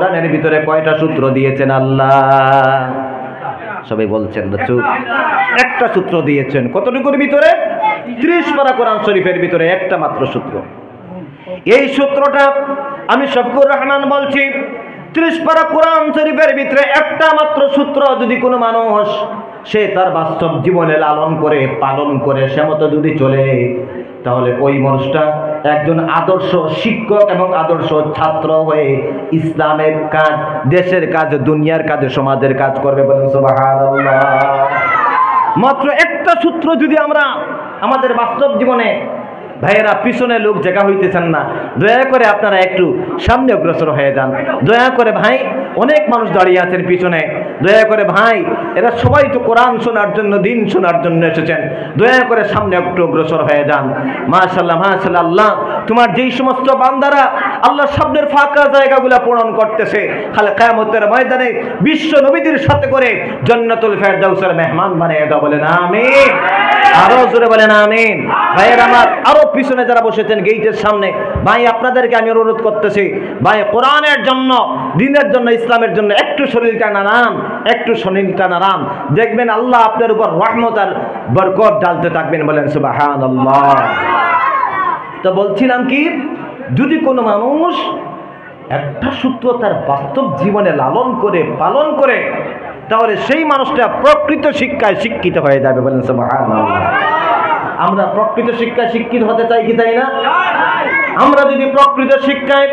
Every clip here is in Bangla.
কোরআনের ভিতরে কয়টা সূত্র দিয়েছেন আল্লাহ? সবাই বলছেন চুপ। একটা সূত্র দিয়েছেন। কতটুকুর ভিতরে? 30 পারা কোরআন শরীফের ভিতরে একটা মাত্র সূত্র। এই সূত্রটা আমি শফিকুর রহমান বলছি, 30 পারা কোরআন শরীফের ভিতরে একটা মাত্র সূত্র যদি কোনো মানুষ সে তার বাস্তব জীবনে লালন করে পালন করে সে মতো যদি চলে, তাহলে ওই মানুষটা একজন আদর্শ শিক্ষক এবং আদর্শ ছাত্র হয়ে ইসলামের কাজ, দেশের কাজ, দুনিয়ার কাজ, সমাজের কাজ করবে। বলেন সুবহানাল্লাহ। মাত্র একটা সূত্র যদি আমরা আমাদের বাস্তব জীবনে, ভাইয়েরা পিছনে লোক জায়গা হইতেছেন না, দয়া করে আপনারা একটু সামনে অগ্রসর হয়ে যান। দয়া করে ভাই, অনেক মানুষ দাঁড়িয়ে আছেন পিছনে, দয়া করে ভাই, এরা সবাই তো কোরআন শোনার জন্য, দিন শোনার জন্য এসেছেন, দয়া করে সামনে একটু অগ্রসর হয়ে যান। মাশাআল্লাহ মাশাআল্লাহ। আল্লাহ তোমার যেই সমস্ত বান্দারা আল্লাহ সামনের ফাঁকা জায়গাগুলো পূরণ করতেছে, খালি কিয়ামতের ময়দানে বিশ্ব নবীদের সাথে করে জান্নাতুল ফেরদাউসের মেহমান বানিয়ে দাও। বলেন আমিন। আরো জোরে বলেন আমিন। ভাইয়ের আমার, আরো পিছনে যারা বসেছেন গেটের সামনে, ভাই আপনাদেরকে আমি অনুরোধ করতেছি, ভাই কোরআনের জন্য, দ্বীনের জন্য, ইসলামের জন্য একটু শরীরটা নাড়ান, একটু শরীরটা নাড়ান, দেখবেন আল্লাহ আপনার উপর রহমত আর বরকত ডালতে থাকবেন। বলেন সুবহানাল্লাহ। তো বলছিলাম কি, যদি কোনো মানুষ একটা সূত্র তার বাস্তব জীবনে লালন করে পালন করে, তাহলে সেই মানুষটা প্রকৃত শিক্ষায় শিক্ষিত হয়ে যাবে। বলেন সুবহানাল্লাহ। আমরা প্রকৃত শিক্ষায় শিক্ষিত হতে চাই কি চাই না? আমরা যদি প্রকৃত শিক্ষায়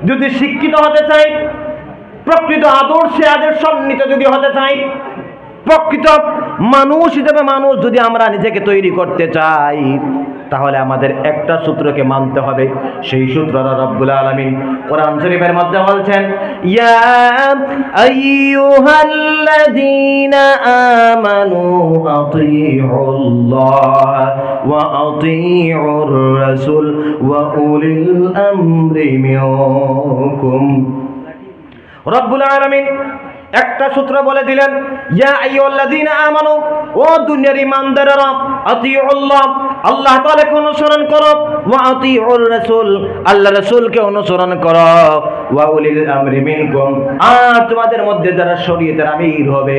যদি শিক্ষিত হতে চাই, প্রকৃত আদর্শে আদর্শান্বিত যদি হতে চাই, প্রকৃত মানুষ হিসেবে মানুষ যদি আমরা নিজেকে তৈরি করতে চাই, তাহলে আমাদের একটা সূত্রকে মানতে হবে। সেই সূত্রটা রব্বুল আলামিন কোরআন শরীফের মধ্যে বলছেন, ইয়া আইয়ুহাল্লাযীনা আমানু আতিউল্লাহ ওয়া আতিউর রাসূল ওয়া উলিল আমরি মিনকুম। রব্বুল আলামিন একটা সূত্র বলে দিলেন, ইয়া আইয়ুহাল্লাযীনা আমানু, ও দুনিয়ার ঈমানদাররা, আতিউল্লাহ, আল্লাহ তাআলাকে অনুসরণ করো, ওয়া আতিউর রাসূল, আল্লাহ রাসূলকে অনুসরণ করো, ওয়া উলিল আমরি মিনকুম, আর তোমাদের মধ্যে যারা শরীয়তের আমির হবে,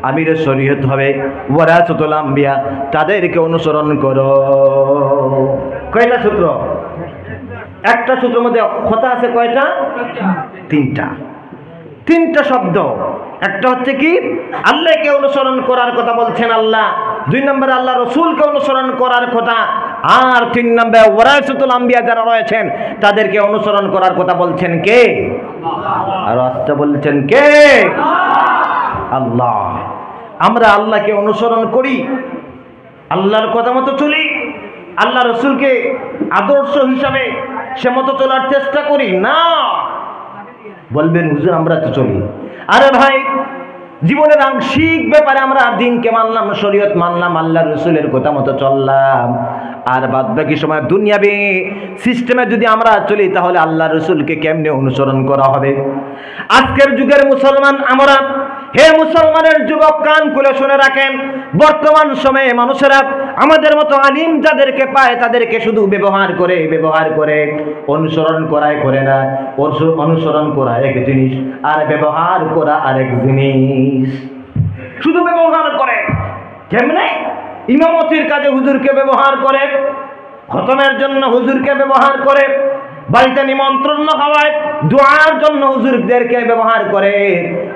আমিরের শরীয়ত হবে, ওয়ারাসাতুল আম্বিয়া, তাদেরকে অনুসরণ করো। কয়টা সূত্র? একটা সূত্রের মধ্যে কথা আছে কয়টা? তিনটা শব্দ। একটা হচ্ছে কি, আল্লাহকে অনুসরণ করার কথা বলছেন আল্লাহ, 2 নম্বরে আল্লাহ রসুলকে অনুসরণ করার কথা, আর 3 নম্বরে ওয়ারাসাতুল আম্বিয়া যারা রয়েছেন তাদেরকে অনুসরণ করার কথা বলছেন কে? আর আস্তে বলছেন কে? আল্লাহ। আমরা আল্লাহকে অনুসরণ করি, আল্লাহর কথা মতো চলি, আল্লাহ রসুলকে আদর্শ হিসাবে সে মতো চলার চেষ্টা করি না। বলবেন হুজুর আমরা তো চলি। আরে ভাই, জীবনের আংশিক ব্যাপারে আমরা দিনকে মানলাম, শরীয়ত মানলাম, আল্লাহ রসুলের কথা মতো চললাম, আর বাদ বাকি সময় দুনিয়াবি সিস্টেমে যদি আমরা চলি, তাহলে আল্লাহ রসুলকে কেমনে অনুসরণ করা হবে? আজকের যুগের মুসলমান আমরা, হে মুসলমানের যুবক কান খুলে শুনে রাখেন, বর্তমান সময়ে মানুষেরা আমাদের মতো আলিম যাদেরকে পায় তাদেরকে শুধু ব্যবহার করে অনুসরণ করাই করে না। অনুসরণ করা এক জিনিস, আর ব্যবহার করা আরেক জিনিস। শুধু ব্যবহার করে, কেমনে? ইমামতির কাজে হুজুরকে ব্যবহার করে, খতমের জন্য হুজুরকে ব্যবহার করে, বাড়িতে নিমন্ত্রণ খাওয়ায়, দোয়ার জন্য হুজুরদেরকে ব্যবহার করে,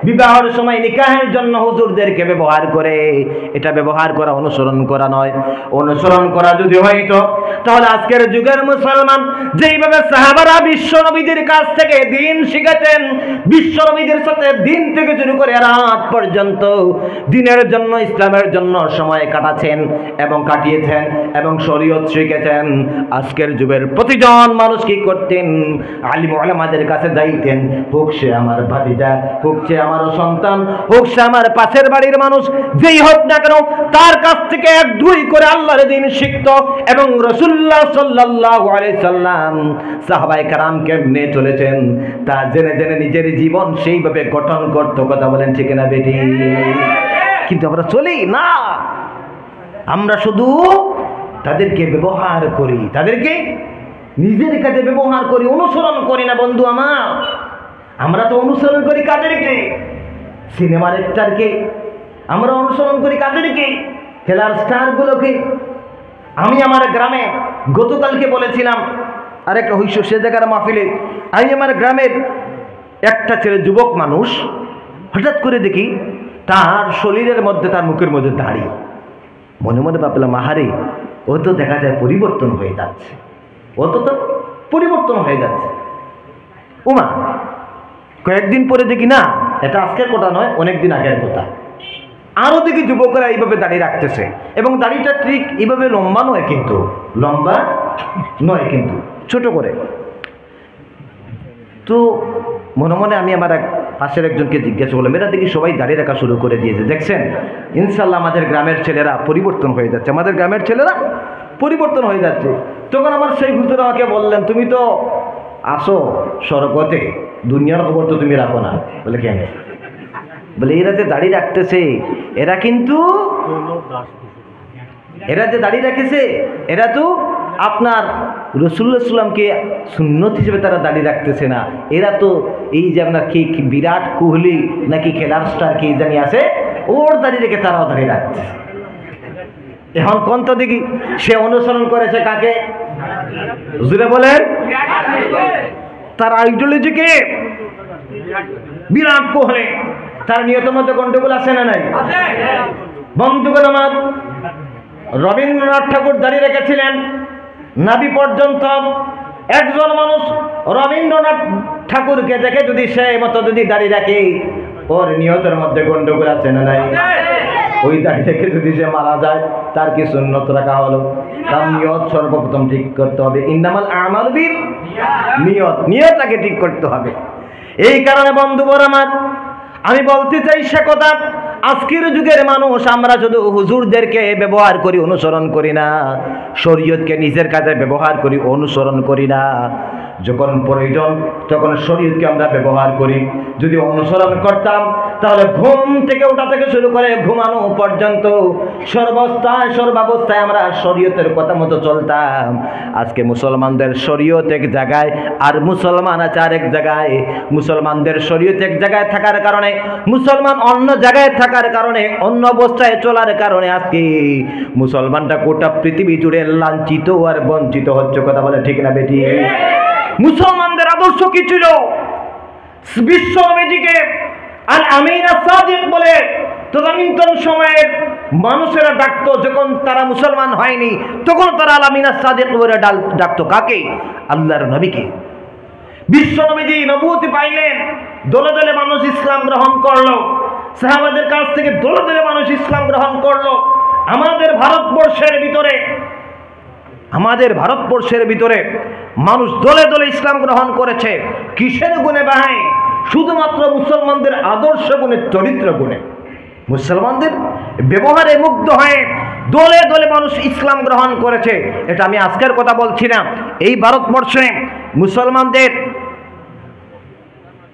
বিবাহের সময় নিকাহের জন্য হুজুরদেরকে ব্যবহার করে। এটা ব্যবহার করা, অনুসরণ করা নয়। অনুসরণ করা যদি হইতো, তাহলে আজকের যুগের মুসলমান যেইভাবে সাহাবারা বিশ্ব নবীদের কাছ থেকে দিন শিখেছেন, বিশ্ব নবীদের সাথে দিন থেকে শুরু করে রাত পর্যন্ত দিনের জন্য, ইসলামের জন্য সময় কাটাচ্ছেন এবং কাটিয়েছেন এবং শরীয়ত শিখেছেন, আজকের যুগের প্রতিজন মানুষ কি করতেন? আলিম ওলামাদের কাছে যাইতেন, হোক সে আমার ভাতিজা, হোক সে আমার সন্তান, হোক সে আমার পাশের বাড়ির মানুষ, যেই হোক না কেন, তার কাছ থেকে 1-2 করে আল্লাহর দ্বীন শিখত এবং রাসূলুল্লাহ সাল্লাল্লাহু আলাইহি সাল্লাম সাহাবায়ে কেরাম কেমনে চলেছেন তা জেনে জেনে নিজের জীবন সেইভাবে গঠন করত। কথা বলেন ঠিক না বেটি? কিন্তু আমরা চলি না, আমরা শুধু তাদেরকে ব্যবহার করি, তাদেরকে নিজের কাছে ব্যবহার করি, অনুসরণ করি না। বন্ধু আমার, আমরা তো অনুসরণ করি কাদেরকে? সিনেমার স্টারকে। আমরা অনুসরণ করি কাদেরকে? খেলার স্টারগুলোকে। আমি আমার গ্রামে গতকালকে বলেছিলাম আরেকটা হইস সে জায়গার মাহফিলে, আমি আমার গ্রামের একটা ছেলে যুবক মানুষ, হঠাৎ করে দেখি তার শরীরের মধ্যে, তার মুখের মধ্যে দাড়ি। মনে মনে ভাবলাম, আহারে, ও তো দেখা যায় পরিবর্তন হয়ে যাচ্ছে, ও তো পরিবর্তন হয়ে যাচ্ছে। ওমা, কয়েকদিন পরে দেখি না, এটা আজকের কথা নয়, অনেকদিন আগের কথা, আরও দেখি যুবকরা এইভাবে দাড়ি রাখতেছে, এবং দাড়িটা ঠিক এইভাবে লম্বা নয়, কিন্তু লম্বা নয়, কিন্তু ছোট করে। তো মনে মনে আমি আমার এক পাশের একজনকে জিজ্ঞাসা করলাম, এরা দেখি সবাই দাঁড়িয়ে রাখা শুরু করে দিয়েছে, দেখছেন ইনশাল্লাহ আমাদের গ্রামের ছেলেরা পরিবর্তন হয়ে যাচ্ছে, আমাদের গ্রামের ছেলেরা পরিবর্তন হয়ে যাচ্ছে। তখন আমার সেই হুজুর আমাকে বললেন, তুমি তো আসো সড়কতে, দুনিয়ার খবর তো তুমি রাখো না। বলে কেন? বলে এরা যে দাড়ি রাখতেছে, এরা কিন্তু এরা যে দাড়ি রাখেছে, এরা তো আপনার রাসূলুল্লাহ সাল্লামকে সুন্নত হিসেবে তারা দাড়ি রাখতেছে না, এরা তো এই যে আপনার কি বিরাট কোহলি নাকি খেলার স্টার কে জানি আছে, ওর দাড়ি রেখে তারাও দাড়ি রাখছে। এখন কোন তো দেখি সে অনুসরণ করেছে কাকে? জুড়ে বলেন, তার আইডিওলজিকে, বিরাট কোহলি। তার নিয়তের মধ্যে গন্ডগোল আছে না নাই? বন্ধুগণ আমার, রবীন্দ্রনাথ ঠাকুর দাঁড়িয়ে রেখেছিলেন নাভি পর্যন্ত। একজন মানুষ রবীন্দ্রনাথ ঠাকুরকে দেখে যদি সে মতো যদি দাঁড়িয়ে রাখে, ওর নিয়তের মধ্যে গন্ডগোল আছে না নাই? ওই দাঁড়িয়ে রেখে যদি সে মারা যায়, তার কি সুন্নত রাখা হলো? তার নিয়ত সর্বপ্রথম ঠিক করতে হবে। ইন্নামাল আমালু বিন্নিয়াত, নিয়তটাকে ঠিক করতে হবে। এই কারণে বন্ধুবর আমার, আমি বলতে চাই সে কথা, আজকের যুগের মানুষ আমরা শুধু হুজুরদেরকে ব্যবহার করি, অনুসরণ করি না, শরীয়তকে নিজের কাজে ব্যবহার করি, অনুসরণ করি না। যখন প্রয়োজন তখন শরীয়তকে আমরা ব্যবহার করি। যদি অনুসরণ করতাম তাহলে ঘুম থেকে ওঠা থেকে শুরু করে ঘুমানো পর্যন্ত সর্বাবস্থায় আমরা শরীয়তের কথা মতো চলতাম। আজকে মুসলমানদের শরীয়ত এক জায়গায় আর মুসলমান আছে আরেক জায়গায়। মুসলমানদের শরীয়ত এক জায়গায় থাকার কারণে, মুসলমান অন্য জায়গায় থাকার কারণে, অন্য অবস্থায় চলার কারণে আজকে মুসলমানটা গোটা পৃথিবী জুড়ে লাঞ্ছিত আর বঞ্চিত হচ্ছে। কথা বলে ঠিক না বেটি? মুসলমানদের আদর্শ কি ছিল? বিশ্ব নবীজিকে আল আমিন আস-সাদিক বলে তদানীন্তন সময়ের মানুষেরা ডাকতো। যখন তারা মুসলমান হয়নি তখন তারা আল আমিন আস-সাদিক বলে ডাকতো কাকে? আল্লাহর নবীকে। বিশ্ব নবীজি নবুয়তি পাইলেন, দলে দলে মানুষ ইসলাম গ্রহণ করলো, সাহাবাদের কাছ থেকে দলে দলে মানুষ ইসলাম গ্রহণ করলো। আমাদের ভারতবর্ষের ভিতরে মানুষ দলে দলে ইসলাম গ্রহণ করেছে। কিসের গুণে ভাই? শুধুমাত্র মুসলমানদের আদর্শ গুণে, চরিত্র গুণে, মুসলমানদের ব্যবহারে মুগ্ধ হয়ে দলে দলে মানুষ ইসলাম গ্রহণ করেছে। এটা আমি আজকের কথা বলছি না। এই ভারতবর্ষে মুসলমানদের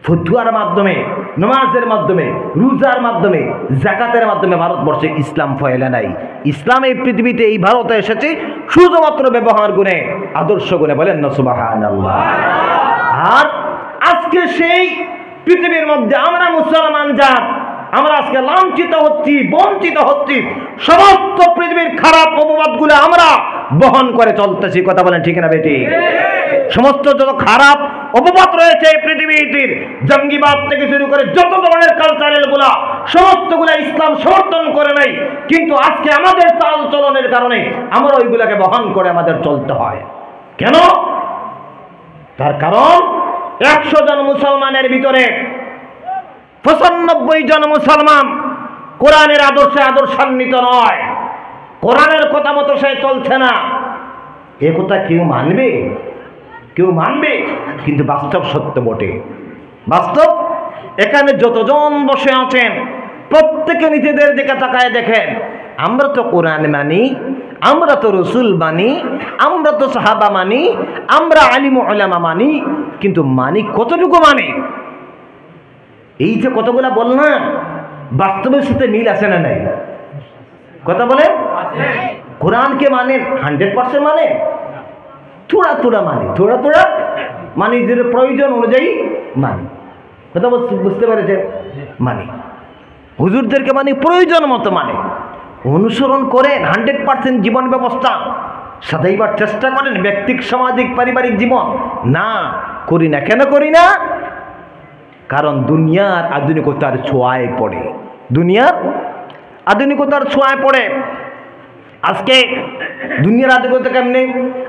ফতুয়ার মাধ্যমে, নামাজের মাধ্যমে, রোজার মাধ্যমে, যাকাতের মাধ্যমে ভারতবর্ষে ইসলাম ফয়লা নাই। ইসলাম এই পৃথিবীতে, এই ভারতে এসেছে শুধুমাত্র ব্যবহার গুণে, আদর্শ গুণে। বলেন না সুবহানাল্লাহ। আর আজকে সেই পৃথিবীর মধ্যে আমরা মুসলমান জাত, আমরা আজকে লাঞ্ছিত হচ্ছি, বঞ্চিত হচ্ছি। সমস্ত পৃথিবীর খারাপ অপবাদগুলো আমরা বহন করে চলতেছি। কথা বলেন ঠিক না বেটি? সমস্ত যত খারাপ অপবাদ রয়েছে এই পৃথিবীর, জঙ্গিবাদ থেকে শুরু করে যত ধরনের কালচারাল গুলা, সমস্তগুলা ইসলাম সমর্থন করে নাই। কিন্তু আজকে আমাদের চাল চলনের কারণে আমরা ওইগুলাকে বহন করে আমাদের চলতে হয়। কেন? তার কারণ 100 জন মুসলমানের ভিতরে 95 জন মুসলমান কোরআনের আদর্শে আদর্শান্বিত নয়, কোরআনের কথা মতো সে চলছে না। এ কথা কেউ মানবে? কেউ মানবে? কিন্তু বাস্তব সত্য বটে। বাস্তব, এখানে যতজন বসে আছেন প্রত্যেকে নিজেদের দিকে তাকায় দেখেন। আমরা তো কোরআন মানি, আমরা তো রসুল মানি, আমরা তো সাহাবা মানি, আমরা আলিম উলামা মানি, কিন্তু মানি কতটুকু? মানি এই যে কতগুলা বললাম, বাস্তবের সাথে মিল আছে না নাই? কথা বলে, কোরআনকে মানে 100% মানে, থোড়া থোড়া মানে, থোড়া থোড়া মানে, যে প্রয়োজন অনুযায়ী মানে। কথা বুঝতে পেরেছেন? মানে হুজুরদেরকে মানে প্রয়োজন মতো মানে অনুসরণ করেন 100% জীবন ব্যবস্থা সাজাইবার চেষ্টা করেন ব্যক্তিক সামাজিক পারিবারিক জীবন না করি না। কেন করি না? কারণ দুনিয়ার আধুনিকতার ছোঁয়ায় পড়ে, দুনিয়ার আধুনিকতার ছোঁয়ায় পড়ে। আজকে দুনিয়ার আধুনিকতা কেমনে?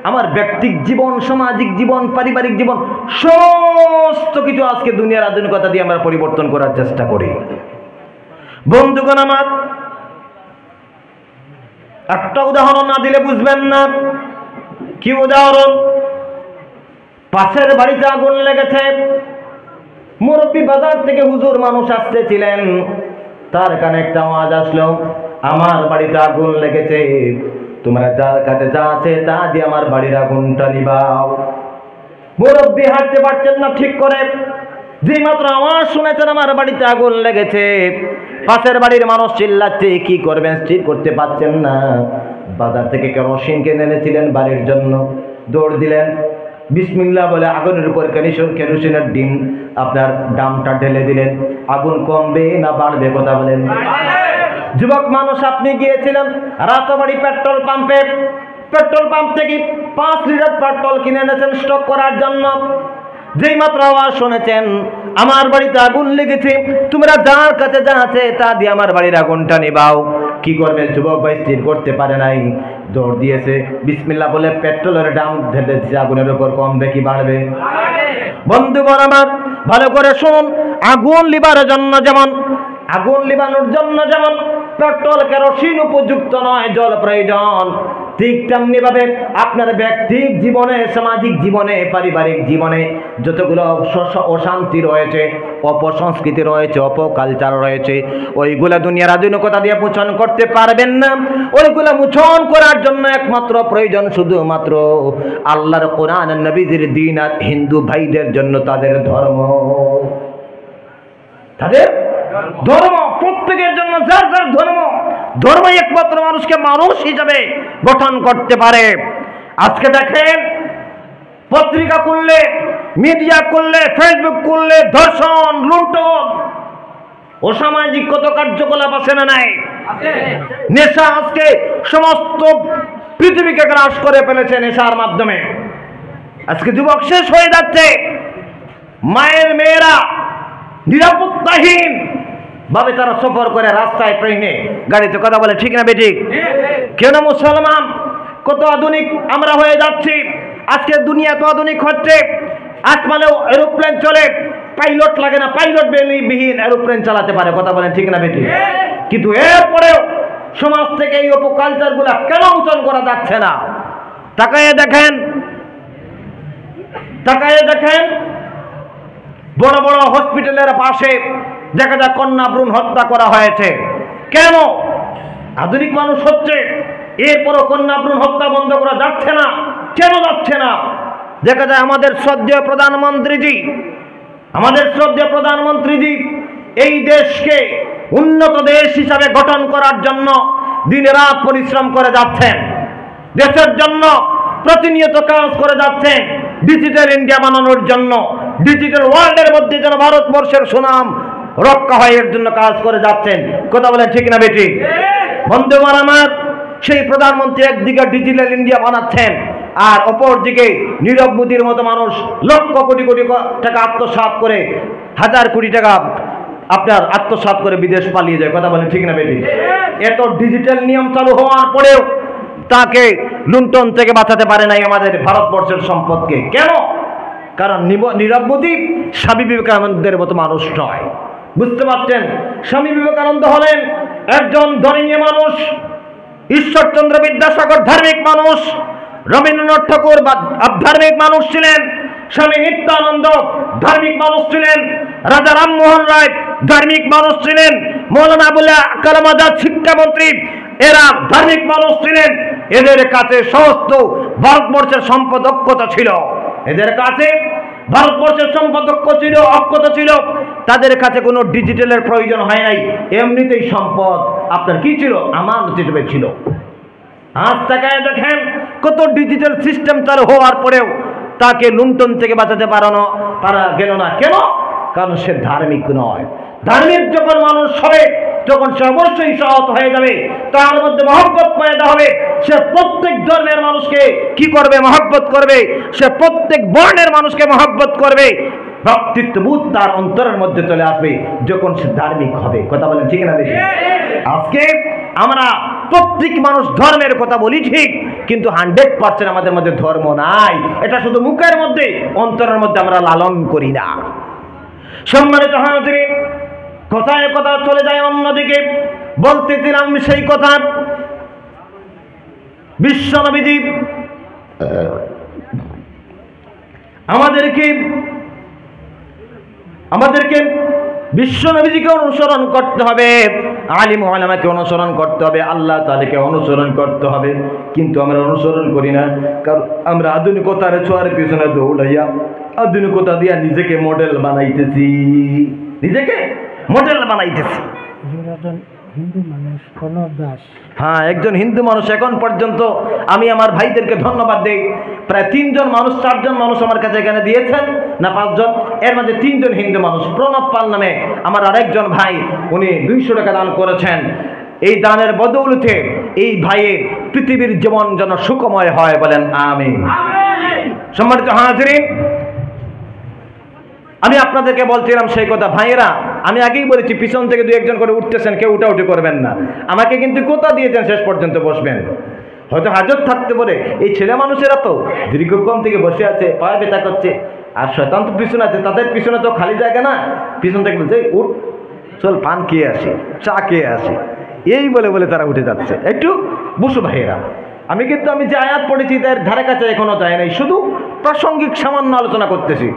আমার ব্যক্তিক জীবন, সামাজিক জীবন, পারিবারিক জীবন সমস্ত কিছু আজকে দুনিয়ার আধুনিকতা দিয়ে আমরা পরিবর্তন করার চেষ্টা করি। বন্ধুগণ আমার, একটা উদাহরণ না দিলে বুঝবেন না। কি উদাহরণ? পাশের বাড়িতে আগুন লেগেছে, মুরব্বী বাজার থেকে হুজুর মানুষ আসতেছিলেন, তার কানে একটা আওয়াজ আসলো, আমার বাড়িতে আগুন লেগেছে, তোমরা যার কাছে যা আছে তা দিয়ে আমার বাড়ির আগুনটা নিবাও। মুরব্বী হাঁটতে পারছেন না ঠিক করে, যে মাত্র আওয়াজ শুনেছেন আমার বাড়িতে আগুন লেগেছে, পাশের বাড়ির মানুষ চিল্লাচ্ছে, কি করবেন স্থির করতে পারছেন না। বাজার থেকে কেরোসিন কিনে এনেছিলেন বাড়ির জন্য, দৌড় দিলেন, বিসমিল্লাহ বলে আগুনের উপর কেরোসিনের ডিম আপনার দামটা ঢেলে দিলেন। আগুন কমবে না বাড়বে? কথা বলেন। যুবক মানুষ আপনি গিয়েছিলেন রাতাবাড়ি পেট্রোল পাম্পে, পেট্রোল পাম্প থেকে 5 লিটার পেট্রোল কিনে এনেছেন স্টক করার জন্য। যেই মাত্র আওয়াজ শুনেছেন আমার বাড়িতে আগুন লেগেছে, তোমরা যার কাছে যা আছে তা দিয়ে আমার বাড়ির আগুনটা নিবাও। কি করবে? যুবক ভাই স্থির করতে পারে নাই, দৌড় দিয়েছে, বিসমিল্লাহ বলে পেট্রোলের দাম ঢেলে দিয়েছে। আগুনের উপর কমবে কি বাড়বে? বন্ধুগণ আমার ভালো করে শুনুন, আগুন লিবার জন্য যেমন, আগুন লিবানোর জন্য যেমন পেট্রোল কেরোসিন উপযুক্ত নয়, জল প্রয়োজন, ঠিক তেমনি ভাবে আপনার ব্যক্তিক জীবনে, সামাজিক জীবনে, পারিবারিক জীবনে যতগুলো অশান্তি রয়েছে, অপসংস্কৃতি রয়েছে, অপকালচার রয়েছে, ওইগুলা দুনিয়ার আধুনিকতা দিয়ে মোচন করতে পারবেন না। ওইগুলা মোচন করার জন্য একমাত্র প্রয়োজন শুধুমাত্র আল্লাহর কোরআন, নবীজির দ্বীন আর হিন্দু ভাইদের জন্য তাদের ধর্ম, তাদের ধর্ম, প্রত্যেকের জন্য যার যার ধর্ম। ধর্মই একমাত্র মানুষকে মানুষ হিসাবে গঠন করতে পারে। আজকে দেখেন পত্রিকা খুললে, মিডিয়া খুললে, ফেসবুক খুললে ধর্ষণ, লুণ্ঠন, অসামাজিক কত কার্যকলাপ আছে না নাই? নেশা আজকে সমস্ত পৃথিবীকে গ্রাস করে ফেলেছে নেশার মাধ্যমে। আজকে যুবক শেষ হয়ে যাচ্ছে, মায়ের মেয়েরা নিরাপত্তাহীন ভাবে তারা সফর করে রাস্তায়, ট্রেনে, গাড়িতে। কথা বলে ঠিক না বেঠিক? কেন মুসলমান কত আধুনিক আমরা হয়ে যাচ্ছি। আজকে দুনিয়া তো আধুনিক হচ্ছে, আসমানেও এরোপ্লেন চলে, পাইলট লাগে না, পাইলট বিহীন এরোপ্লেন চালাতে পারে। কথা বলেন ঠিক না বেঠিক? কিন্তু এরপরেও সমাজ থেকে এই অপকালচার গুলা কেন মোচন করা যাচ্ছে না? তাকায়ে দেখেন, তাকায়ে দেখেন, বড় বড় হসপিটালের পাশে দেখা যায় কন্যা ভ্রূণ হত্যা করা হয়েছে। কেন? আধুনিক মানুষ হচ্ছে, এরপরও কন্যা ভ্রূণ হত্যা বন্ধ করা যাচ্ছে না। কেন যাচ্ছে না? দেখা যায় আমাদের শ্রদ্ধেয় প্রধানমন্ত্রীজি, আমাদের শ্রদ্ধেয় প্রধানমন্ত্রীজি এই দেশকে উন্নত দেশ হিসাবে গঠন করার জন্য দিন রাত পরিশ্রম করে যাচ্ছেন, দেশের জন্য প্রতিনিয়ত কাজ করে যাচ্ছেন, ডিজিটাল ইন্ডিয়া বানানোর জন্য, ডিজিটাল ওয়ার্ল্ডের মধ্যে যেন ভারতবর্ষের সুনাম রক্ষা হয় এর জন্য কাজ করে যাচ্ছেন। কথা বলেন ঠিক না বেঠিক? বন্ধুগণ আমার, সেই প্রধানমন্ত্রী একদিকে ডিজিটাল ইন্ডিয়া বানাচ্ছেন, আর অপরদিকে নীরব মোদীর মতো মানুষ লক্ষ কোটি কোটি টাকা আত্মসাৎ করে, 1000 কোটি টাকা আপনার আত্মসাৎ করে বিদেশ পালিয়ে যায়। কথা বলেন ঠিক না বেঠিক? এত ডিজিটাল নিয়ম চালু হওয়ার পরেও তাকে লুণ্ঠন থেকে বাঁচাতে পারে নাই আমাদের ভারতবর্ষের সম্পদকে। কেন? কারণ নীরব মোদী স্বামী বিবেকানন্দের মতো মানুষ নয়। বুঝতে পারছেন? স্বামী বিবেকানন্দ হলেন একজন ধর্মীয় মানুষ, ঈশ্বরচন্দ্র বিদ্যাসাগর ধার্মিক মানুষ, রবীন্দ্রনাথ ঠাকুর ধার্মিক মানুষ ছিলেন, স্বামী নিত্যানন্দ ধার্মিক মানুষ ছিলেন, রাজা রামমোহন রায় ধার্মিক মানুষ ছিলেন, মৌলানা আবুল কালাম আজাদ শিক্ষামন্ত্রী, এরা ধার্মিক মানুষ ছিলেন। এদের কাছে সমস্ত ভারতবর্ষের সম্পদ অক্ষত ছিল, এদের কাছে ভারতবর্ষের সম্পদ অক্ষত ছিল, তাদের কাছে কোনো ডিজিটালের প্রয়োজন হয় নাই। এমনিতেই সম্পদ আপনার কি ছিল? আমানত হিসেবে ছিল। আজ তাকায় দেখেন কত ডিজিটাল সিস্টেম চালু হওয়ার পরেও তাকে লুণ্ঠন থেকে বাঁচাতে পারা গেল না। কেন? কারণ সে ধার্মিক নয়। ধার্মিক যখন মানুষ হবে তখন সে অবশ্যই সৎ হয়ে যাবে, তার মধ্যে মহব্বত পয়দা হবে। সে প্রত্যেক ধর্মের মানুষকে কি করবে? মহব্বত করবে। সে প্রত্যেক বর্ণের মানুষকে মহব্বত করবে। ভ্রাতৃত্ববোধ তার অন্তরের মধ্যে চলে আসবে যখন সে ধার্মিক হবে। কথা বলেন ঠিক না? আজকে আমরা প্রত্যেক মানুষ ধর্মের কথা বলি ঠিক, কিন্তু 100% আমাদের মধ্যে ধর্ম নাই। এটা শুধু মুখের মধ্যে, অন্তরের মধ্যে আমরা লালন করি না। সম্মানিত হাজিরিন, কথায় কথা চলে যায় অন্যদিকে। বলতেছিলাম সেই কথা, বিশ্বনবীজি আমাদেরকে বিশ্বনবীজিকে অনুসরণ করতে হবে, আলিম ওলামাকে অনুসরণ করতে হবে, আল্লাহ তাআলাকে অনুসরণ করতে হবে। কিন্তু আমরা অনুসরণ করি না, কারণ আমরা আধুনিকতার ছোঁয়ার পিছনে দৌড়াইয়া আধুনিকতা দিয়া নিজেকে মডেল বানাইতেছি, নিজেকে মডেল বানাইতেছি। হ্যাঁ, একজন হিন্দু মানুষ এখন পর্যন্ত আমি আমার ভাইদেরকে ধন্যবাদ দেই, প্রায় 3জন মানুষ 4জন মানুষ আমার কাছে এখানে দিয়েছেন, না 5জন, এর মধ্যে 3জন হিন্দু মানুষ। প্রণব পাল নামে আমার আরেকজন ভাই, উনি 200 টাকা দান করেছেন। এই দানের বদৌলতে এই ভাইয়ের পৃথিবীর জীবন যেন সুখময় হয়, বলেন আমিন। সম্মানিত হাজিরিন, আমি আপনাদেরকে বলছিলাম সেই কথা, ভাইয়েরা আমি আগেই বলেছি পিছন থেকে 2-1জন করে উঠতেছেন, কেউ উঠাউঠি করবেন না। আমাকে কিন্তু কথা দিয়েছেন শেষ পর্যন্ত বসবেন। হয়তো হাজত থাকতে পারে, এই ছেলে মানুষেরা তো দীর্ঘক্ষণ থেকে বসে আছে, পায়ে ব্যথা করছে, আর শয়তান তো পিছনে আছে, তাদের পিছনে তো খালি জায়গা না। পিছন থেকে বলছে উঠ, চল পান খেয়ে আসি, চা খেয়ে আসি, এই বলে বলে তারা উঠে যাচ্ছে। একটু বসো ভাইয়েরা। আমি যে আয়াত পড়েছি তার ধারে কাছে এখনো যায় নাই, শুধু প্রাসঙ্গিক সামান্য আলোচনা করতেছি।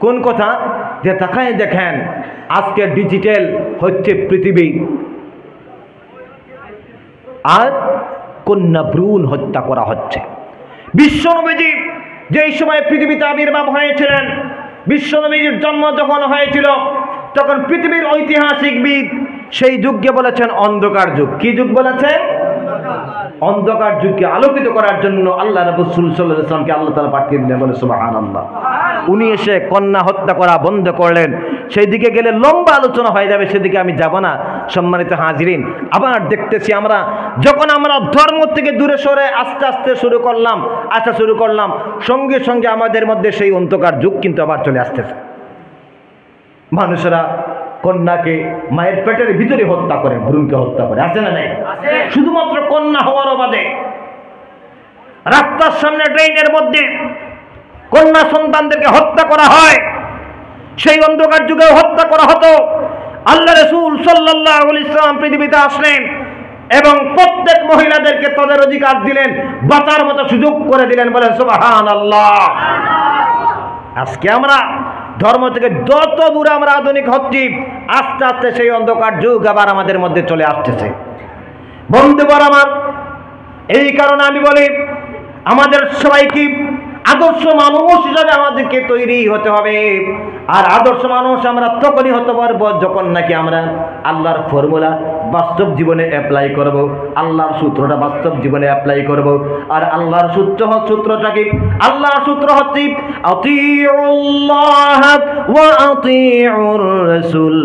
কোন কথা? যে তাকায় দেখেন, আজকে ডিজিটাল হচ্ছে পৃথিবী, আর কন্যা ভ্রূণ হত্যা করা হচ্ছে। বিশ্বনবীজি যেই সময় পৃথিবীতে আবির্ভাব হয়েছিলেন, বিশ্বনবীজির জন্ম যখন হয়েছিল, তখন পৃথিবীর ঐতিহাসিকবিদ সেই যুগকে বলেছেন অন্ধকার যুগ। কি যুগ বলেছেন? অন্ধকার যুগকে আলোকিত করার জন্য আল্লাহ রাসূল সাল্লাল্লাহু আলাইহি ওয়াসাল্লামকে আল্লাহ তাআলা পাঠিয়ে দিলেন, বলে সুবহানাল্লাহ। উনি এসে কন্যা হত্যা করা বন্ধ করলেন। সেই দিকে গেলে লম্বা আলোচনা হয়ে যাবে, সেদিকে আমি যাব না। সম্মানিত হাজিরিন, আবার দেখতেছি আমরা যখন আমরা ধর্ম থেকে দূরে সরে আস্তে আস্তে আসা শুরু করলাম, সঙ্গে সঙ্গে আমাদের মধ্যে সেই অন্ধকার যুগ কিন্তু আবার চলে আসতেছে। মানুষেরা কন্যাকে মায়ের পেটের ভিতরে হত্যা করে, ভ্রূণকে হত্যা করে, আছে না নাই? শুধুমাত্র কন্যা হওয়ার বাদে রাস্তার সামনে ট্রেনের মধ্যে কন্যা সন্তানদেরকে হত্যা করা হয়। সেই অন্ধকার যুগেও হত্যা করা হতো। আল্লাহ রাসূল সাল্লাল্লাহু আলাইহি ওয়াসাল্লাম পৃথিবীতে আসলেন এবং প্রত্যেক মহিলাদেরকে তাদের অধিকার দিলেন, বাঁচার মতো সুযোগ করে দিলেন, বলেন সুবহানাল্লাহ। আজকে আমরা ধর্ম থেকে যত দূরে আমরা আধুনিক হচ্ছি, আস্তে আস্তে সেই অন্ধকার যুগ আবার আমাদের মধ্যে চলে আসতেছে। বন্ধুগণ আমার, এই কারণে আমি বলি আমাদের সবাইকে আদর্শ মানুষ হিসাবে আমাদেরকে তৈরি হতে হবে। আর আদর্শ মানুষ আমরা তখনই হতে পারবো যখন নাকি আমরা আল্লাহর ফর্মুলা বাস্তব জীবনে অ্যাপ্লাই করব, আল্লাহর সূত্রটা বাস্তব জীবনে অ্যাপ্লাই করব। আর আল্লাহর সূত্রটা কি? আল্লাহর সূত্র হচ্ছে আতিউল্লাহ ওয়া আতিউর রাসূল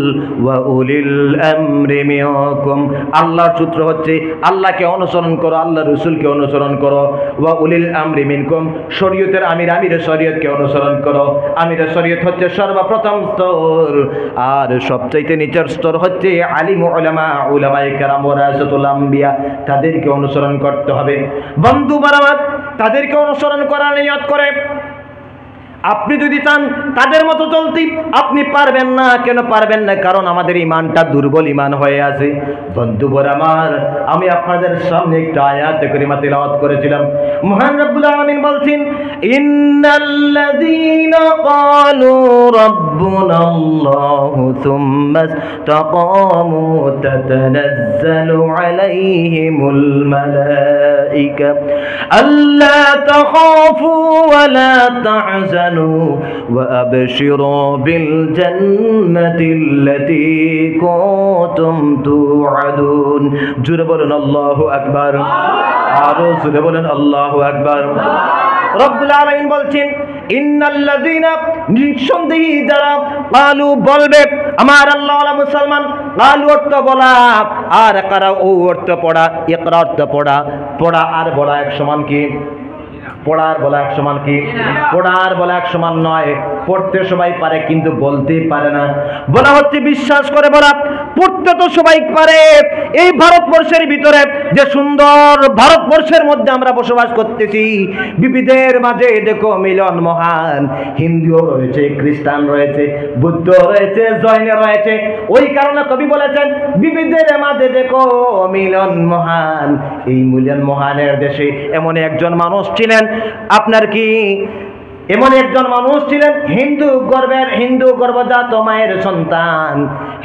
ওয়া উলিল আমরি মিনকুম। আল্লাহর সূত্র হচ্ছে আল্লাহকে অনুসরণ করো, আল্লাহর রাসূলকে অনুসরণ করো, ওয়া উলিল আমরি মিনকুম, শরীয়তের আমিরের শরীয়তকে অনুসরণ করো। আমিরের শরীয়ত হচ্ছে সর্বপ্রথম স্তর, আর সবচাইতে নিচের স্তর হচ্ছে আলিম উলামায়ে কেরাম ওয়ারাসাতুল আম্বিয়া, তাদেরকে অনুসরণ করতে হবে। বন্ধু বারামাত, তাদেরকে অনুসরণ করার নিয়ত করে আপনি যদি চান তাদের মতো চলতে, আপনি পারবেন না। কেন পারবেন না? কারণ আমাদের ঈমানটা দুর্বল ঈমান হয়ে আছে। বন্ধুবর আমার, আমি আপনাদের সামনে একটা আয়াত কারিমা তেলাওয়াত করেছিলাম। মহান রব্বুল আলামিন বলছেন, ইন্নাল্লাযীনা ক্বালু রাব্বুনাল্লাহু সুম্মা ইসতাকামু তাতানাজ্জালু আলাইহিমুল মালায়েকা আল্লা তাখাফু ওয়া লা তাহজানু وأبشروا بالجنة التي كنتم توعدون। জোরে বলুন আল্লাহু আকবার, আরো জোরে বলুন আল্লাহু আকবার। রব্বুল আলামিন বলছেন, ইন্নাল্লাযীনা নিঃসন্দেহী যারা কালু বলবে আমার আল্লাহ ওয়ালা মুসলমান, কালু অর্থ বলা আর কারা ও অর্থ পড়া, ইকরা অর্থ পড়া, পড়া আর বলা এক সমান কি? পড়ার বলা এক সমান কি? পড়ার বলা এক সমান নয়। পড়তে সবাই পারে কিন্তু বলতে পারে না। বলা হচ্ছে বিশ্বাস করে বলা, পড়তে তো সবাই পারে। এই ভারতবর্ষের ভিতরে যে সুন্দর ভারতবর্ষের মধ্যে আমরা বসবাস করতেছি, বিবিধের মাঝে দেখো মিলন মহান। হিন্দুও রয়েছে, খ্রিস্টান রয়েছে, বুদ্ধ রয়েছে, জৈন রয়েছে। ওই কারণে কবি বলেছেন বিবিধের মাঝে দেখো মিলন মহান। এই মিলন মহানের দেশে এমন একজন মানুষ ছিলেন, আপনার কি এমন একজন মানুষ ছিলেন হিন্দু গর্ভজাত মায়ের সন্তান,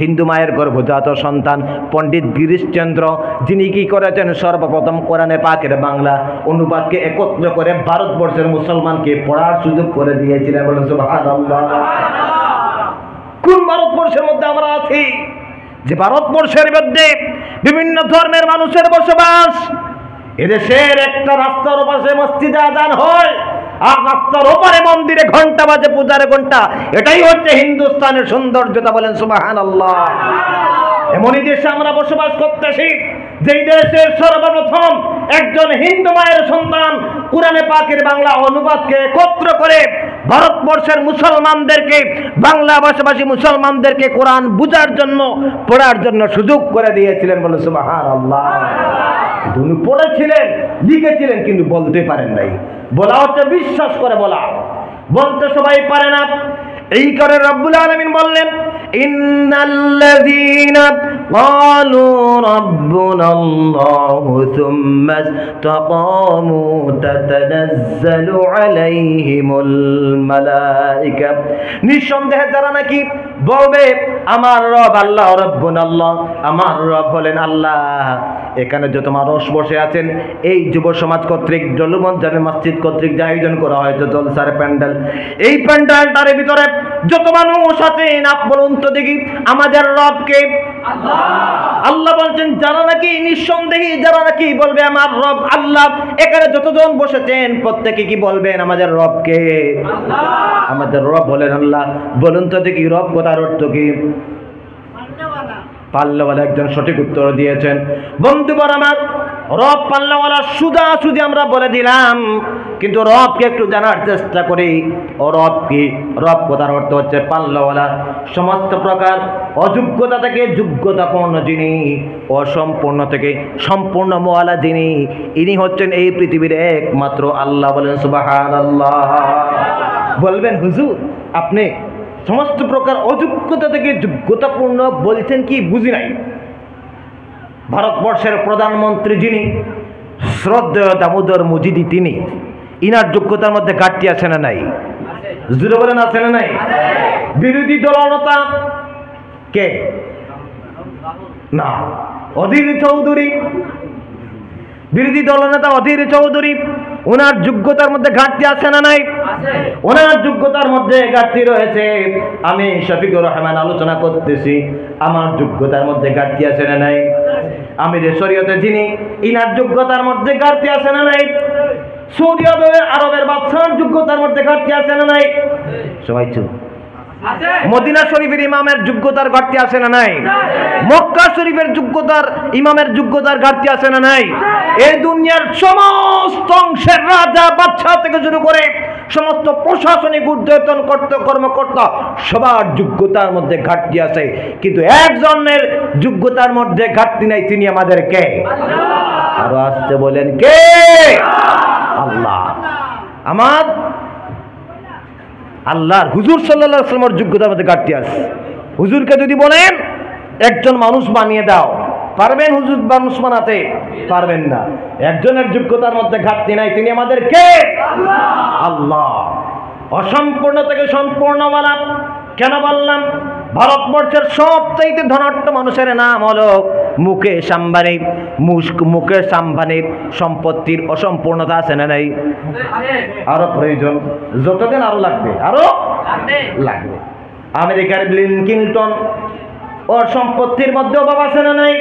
হিন্দু মায়ের গর্ভজাত সন্তান পণ্ডিত গিরিশচন্দ্র, যিনি কি করেছেন সর্বপ্রথম কোরআনে পাকের বাংলা অনুবাদকে একত্র করে ভারতবর্ষের মুসলমানকে পড়ার সুযোগ করে দিয়েছিলেন। বলেন সুবহানাল্লাহ। কোন ভারতবর্ষের মধ্যে আমরা আছি যে ভারতবর্ষের মধ্যে বিভিন্ন ধর্মের মানুষের বসবাস? এদেশের একটা রাস্তার পাশে মসজিদে আজান হয় আর রাস্তার ওপারে মন্দিরে ঘন্টা বাজে পূজার ঘন্টা। এটাই হচ্ছে হিন্দুস্তানের সৌন্দর্যতা। বলেন সুবহানাল্লাহ। এমনই দেশে আমরা বসবাস করতেছি যেই দেশের সর্বপ্রথম একজন হিন্দু মায়ের সন্তান কোরআনে পাকের বাংলা অনুবাদকে একত্র করে ভারতবর্ষের মুসলমানদেরকে, বাংলা ভাষাভাষী মুসলমানদেরকে কোরআন বুঝার জন্য, পড়ার জন্য সুযোগ করে দিয়েছিলেন। বলে সুবহানাল্লাহ। উনি পড়েছিলেন, লিখেছিলেন, কিন্তু বলতে পারেন নাই। বলা হচ্ছে বিশ্বাস করে বলা, বলতে সবাই পারে না। এই করে রব্বুল আলামিন বললেন ইন্নাল্লাযীনা ক্বালু রাব্বুনাল্লাহু সুম্মা ইসতাকামু তাতানাজ্জালু আলাইহিমুল মালায়েকা। নিঃসন্দেহে যারা নাকি বলবে আমার রব আল্লাহ, রব্বুনাল্লাহ, আমার রব হলেন আল্লাহ। এখানে যত মানুষ বসে আছেন, এই যুব সমাজ কর্তৃক জলমন জামে মসজিদ কর্তৃক যে আয়োজন করা হয় জলসার প্যান্ডেল, এই প্যান্ডেলটার ভিতরে যত মানুষ আছেন বলুন তো দেখি আমাদের রবকে? আল্লাহ বলছেন যারা নাকি নিঃসন্দেহী, যারা নাকি বলবে আমার রব আল্লাহ, এখানে যতজন বসেছেন প্রত্যেকে কি বলবেন আমাদের রবকে? আমাদের রব হলেন আল্লাহ। বলুন তো দেখি রব কথার অর্থ কি? পাল্লাওয়ালা একজন সঠিক উত্তর দিয়েছেন। বন্ধুগণ আমার, রব পাল্লাওয়ালা সুদা আমরা বলে দিলাম, কিন্তু রবকে একটু জানার চেষ্টা করি। ও রব কি? রব কথার অর্থ হচ্ছে পাল্লাওয়ালা। সমস্ত প্রকার অযোগ্যতা থেকে যোগ্যতাপূর্ণ যিনি, অসম্পূর্ণ থেকে সম্পূর্ণ মোয়ালা যিনি, ইনি হচ্ছেন এই পৃথিবীর একমাত্র আল্লাহ। বলেন সুবহানাল্লাহ। বলবেন হুজুর আপনি সমস্ত প্রকার অযোগ্যতা থেকে যোগ্যতাপূর্ণ বলছেন কি? বুঝি নাই। ভারতবর্ষের প্রধানমন্ত্রী যিনি, শ্রদ্ধেয় দামোদর মুজিদি, তিনি, ইনার যোগ্যতার মধ্যে ঘাটতি আছে না নাই? জুড়ে বলেন আছে না নাই? বিরোধী দলনেতা কে? না, অধীর চৌধুরী। বিরোধী দলনেতা অধীর চৌধুরী, ওনার যোগ্যতার মধ্যে ঘাটতি আছে না নাই? ওনার যোগ্যতার মধ্যে ঘাটতি রয়েছে। আমি শফিকুর রহমান আলোচনা করতেছি, আমার যোগ্যতার মধ্যে ঘাটতি আছে না নাই? আমির শরীয়তে যিনি, ইনার যোগ্যতার মধ্যে ঘাটতি আছে না নাই? সৌদি আরবের বাদশার যোগ্যতার মধ্যে ঘাটতি আছে না নাই? সবাই চুপ। মদিনা শরীফের ইমামের যোগ্যতার ঘাটতি আছে না নাই? মক্কা শরীফের যোগ্যতার ইমামের যোগ্যতার ঘাটতি আছে না নাই? এই দুনিয়ার সমস্ত অংশের রাজা বাদশা থেকে শুরু করে সমস্ত প্রশাসনিক ঊর্ধ্বতন কর্মকর্তা সবার যোগ্যতার মধ্যে ঘাটতি আছে, কিন্তু একজনের যোগ্যতার মধ্যে ঘাটতি নাই। তিনি আমাদের কে? আরো আসতে বলেন কে? আল্লাহ। আমার আল্লাহর হুজুর সাল্লাল্লাহু আলাইহি ওয়াসাল্লামের যোগ্যতার মধ্যে ঘাটতি আছে। হুজুরকে যদি বলেন একজন মানুষ বানিয়ে দাও, পারবেন হুজুর মানুষ বানাতে? পারবেন না। একজনের যোগ্যতার মধ্যে ঘাটতি নাই, তিনি আমাদের কে? আল্লাহ। অসম্পূর্ণ থেকে সম্পূর্ণ বলা কেন বললাম? ভারতবর্ষের সবচাইতে ধনাঢ্য মানুষের নাম হলো মুকেশ আম্বানি। মুকেশ আম্বানির সম্পত্তির অসম্পূর্ণতা আছে না নাই? আরো প্রয়োজন, যতদিন আরো লাগবে, আরো লাগবে। আমেরিকার বিল ক্লিনটন, ওর সম্পত্তির মধ্যে অভাব আছে না নাই?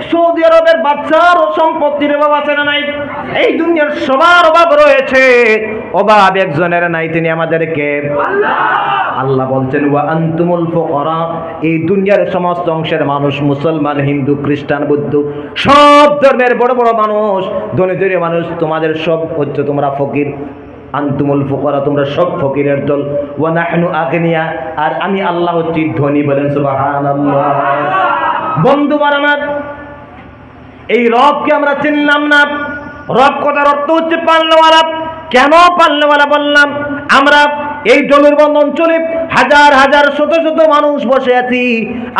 সৌদি আরবের বাচ্চার ও সম্পত্তির অভাব আছে না নাই? এই দুনিয়ার সবার অভাব রয়েছে, অভাব একজনের নাই, তিনি আমাদেরকে আল্লাহ বলছেন ওয়া আনতুমুল ফুকারা। এই দুনিয়ার সমস্ত অংশের মানুষ, মুসলমান, হিন্দু, খ্রিস্টান, বৌদ্ধ, সব ধর্মের বড় বড় মানুষ, ধনী ধনী মানুষ, তোমাদের সব হচ্ছে তোমরা ফকির। আনতুমুল ফুকারা, তোমরা সব ফকিরের দল। ওয়া নাহনু আগনিয়া, আর আমি আল্লাহ হচ্ছি ধনী। বলেন সুবহানাল্লাহ। বন্ধুগণ আমার, এই রবকে আমরা চিনলাম না। রব কথার অর্থ হচ্ছে পালনেওয়ালা। কেন পালনেওয়ালা বললাম? আমরা এই জলুরবন্দ অঞ্চলে হাজার হাজার শত শত মানুষ বসে আছি।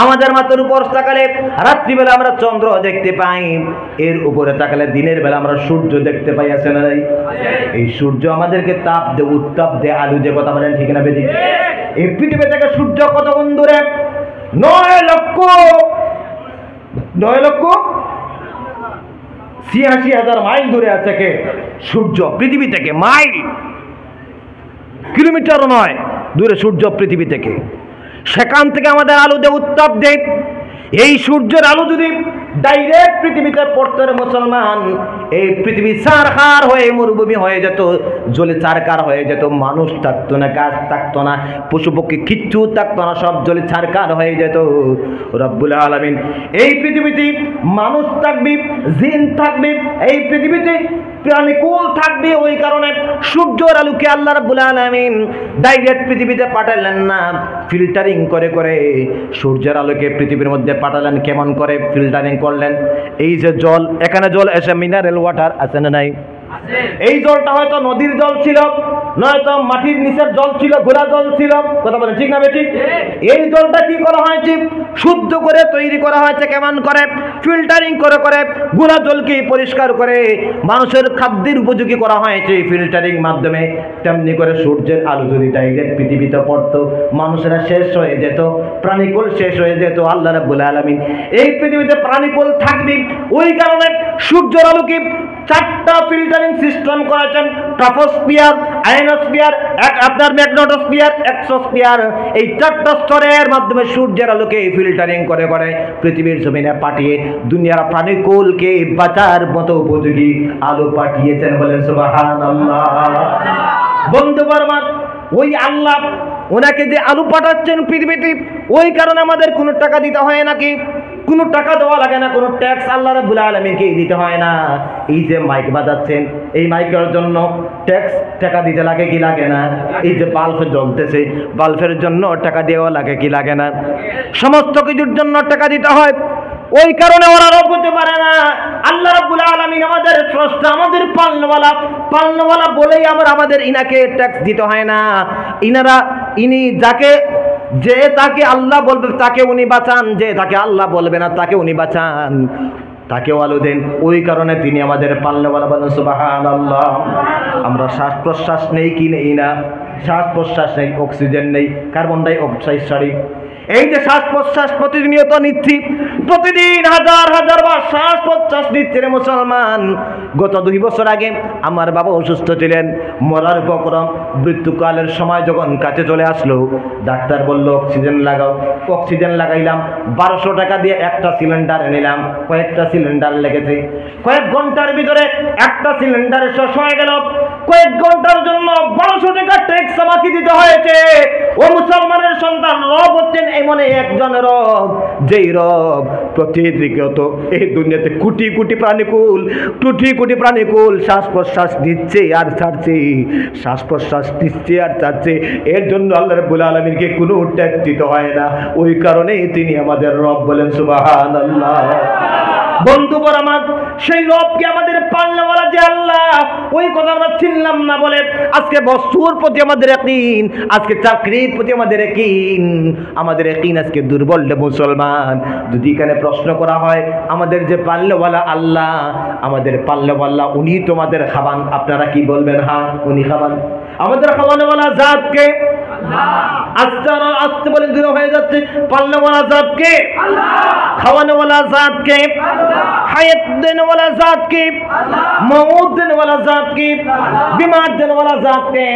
আমাদের মাথার উপর তাকালে রাত্রিবেলা আমরা চন্দ্র দেখতে পাই, এর উপরে তাকালে দিনের বেলা আমরা সূর্য দেখতে পাই, আছে না নাই? এই সূর্য আমাদেরকে তাপ দেয়, উত্তাপ দেয়, আলু দেয়, কথা বলেন ঠিক না বেঠিক? এই পৃথিবী থেকে সূর্য কত গুণ দূরে? 9,86,000 মাইল দূরে আছে কে? সূর্য পৃথিবী থেকে। মাইল, কিলোমিটারও নয় দূরে সূর্য পৃথিবী থেকে। সেখান থেকে আমাদের আলো দেয়, উত্তাপ দেয়। এই সূর্যের আলো যদি ডাইরেক্ট পৃথিবীতে পড়তো রে মুসলমান, এই পৃথিবী ছারখার হয়ে মরুভূমি হয়ে যেত, জলে ছারখার হয়ে যেত। মানুষ থাকতো না, গাছ থাকতো না, পশু পক্ষী কিচ্ছু থাকতো না, সব জলে ছারখার হয়ে যেত। রব্বুল আলামিন এই পৃথিবীতে মানুষ থাকবে, জিন থাকবে, এই পৃথিবীতে প্রাণীকুল থাকবে। ওই কারণে সূর্যের আলোকে আল্লাহ রাব্বুল আলামিন ডাইরেক্ট পৃথিবীতে পাঠালেন না, ফিল্টারিং করে করে সূর্যের আলোকে পৃথিবীর মধ্যে পাঠালেন। কেমন করে ফিল্টারিং করলেন? এই যে জল, এখানে জল এসে মিনারেল ওয়াটার আছে না নাই? এই জলটা হয়তো নদীর জল ছিল, নয়তো মাটির নিচের জল ছিল, ঘোলা জল ছিল, কথা বলেন ঠিক না বেঠিক? এই জলটা কি করা হয়েছে? শুদ্ধ করে তৈরি করা হয়েছে। কেমন করে? ফিল্টারিং করে করে ঘোলা জলকে পরিষ্কার করে মানুষের খাদ্যের উপযোগী করা হয়েছে ফিল্টারিং মাধ্যমে। তেমনি করে সূর্যের আলো যদি ডাইরেক্ট পৃথিবীতে পড়তো, মানুষেরা শেষ হয়ে যেত, প্রাণীকুল শেষ হয়ে যেত। আল্লাহ রাব্বুল আলামিন এই পৃথিবীতে প্রাণীকুল থাকবে, ওই কারণে সূর্যের আলোকে 4টা ফিল্টারিং সিস্টেম করেছেন। ট্রপোস্ফিয়ার, আয়নোস্ফিয়ার, আপনার ম্যাগনেটোস্ফিয়ার, এক্সোস্ফিয়ার। এই 4টা স্তরের মাধ্যমে সূর্যের আলোকে ফিল্টারিং করে করে পৃথিবীর জমিনে পাঠিয়ে দুনিয়ার প্রাণীকুলকে বাঁচার মতো উপযোগী আলো পাঠিয়েছেন। বলেন সুবহানাল্লাহ। বন্ধুগণ আমার, ওই আল্লাহ ওনাকে যে আলো পাঠাচ্ছেন পৃথিবীতে, ওই কারণে আমাদের কোনো টাকা দিতে হয় নাকি? কোনো টাকা দেওয়া লাগে না, কোনো ট্যাক্স আল্লাহ রাব্বুল আলামিনকে দিতে হয় না। এই যে মাইক বাজাচ্ছেন, এই মাইকের জন্য ট্যাক্স টাকা দিতে লাগে কি লাগে না? এই যে বাল্ব জ্বলতেছে, বাল্বের জন্য টাকা দেওয়া লাগে কি লাগে না? সমস্ত কিছুর জন্য টাকা দিতে হয়। ওই কারণে ওরা রব হতে পারে না। আল্লাহ রাব্বুল আলামিন আমাদের স্রষ্টা, আমাদের পালনেওয়ালা। পালনেওয়ালা বলেই আমাদের ইনাকে ট্যাক্স দিতে হয় না। ইনি যে তাকে আল্লাহ বলবে তাকে উনি বাঁচান, যে তাকে আল্লাহ বলবে না তাকে উনি বাঁচান, তাকেও আলো দেন। ওই কারণে তিনি আমাদের পালনেওয়ালা। বলেন সুবহানাল্লাহ। আমরা শ্বাস প্রশ্বাস নেই কি নেই না? শ্বাস প্রশ্বাস নেই, অক্সিজেন নেই, কার্বন ডাই অক্সাইড ছাড়ি। এই যে শ্বাস প্রশ্বাস প্রতিনিয়ত নিচ্ছি, প্রতিদিন হাজার হাজার বার শ্বাস প্রশ্বাস নিচ্ছে রে মুসলমান। গত 2 বছর আগে আমার বাবা অসুস্থ ছিলেন, মরার উপক্রম, মৃত্যুকালের সময় যখন কাছে চলে আসলো, ডাক্তার বলল অক্সিজেন লাগাও। অক্সিজেন লাগাইলাম, 1200 টাকা দিয়ে একটা সিলিন্ডার নিলাম। কয়েকটা সিলিন্ডার লেগেছে, কয়েক ঘন্টার ভিতরে একটা সিলিন্ডার শেষ হয়ে গেল। কয়েক ঘন্টার জন্য 1200 টাকা ট্যাক্স আমাকে দিতে হয়েছে। ও মুসলমানের সন্তান, রব হচ্ছেন এমন একজন রব, যেই রব প্রতিনিয়ত এই দুনিয়াতে কোটি কোটি প্রাণীকুল শ্বাস প্রশ্বাস দিচ্ছে আর ছাড়ছে, শ্বাস প্রশ্বাস দিচ্ছে আর ছাড়ছে। এর জন্য আল্লাহ রাব্বুল আলামিনকে কোনো ট্যাক্স দিতে হয় না। ওই কারণেই তিনি আমাদের রব। বলেন সুবহানাল্লাহ। বন্ধুগণ আমার, সেই রবকে আমাদের পালনেওয়ালা যে আল্লাহ, ওই কথা আমরা চিনলাম না বলে আজকে বস্তুর প্রতি আমাদের ইয়াকিন, আজকে চাকরির প্রতি আমাদের ইয়াকিন, আমাদের ইয়াকিন আজকে দুর্বল রে মুসলমান। যদি এখানে প্রশ্ন করা হয় আমাদের যে পালনেওয়ালা আল্লাহ, আমাদের পালনেওয়ালা উনি তোমাদের খাবান, আপনারা কি বলবেন? হ্যাঁ, উনি খাবান। আমাদের খাওয়ানোওয়ালা জাতকে আস্তে বলে দূর হয়ে যাচ্ছে। পালনেওয়ালা জাতকে, খাওয়ানোওয়ালা জাতকে, হায়াত দেনওয়ালা জাত কে, মউত দেনওয়ালা জাত কে, বিমার দেনওয়ালা জাত কে,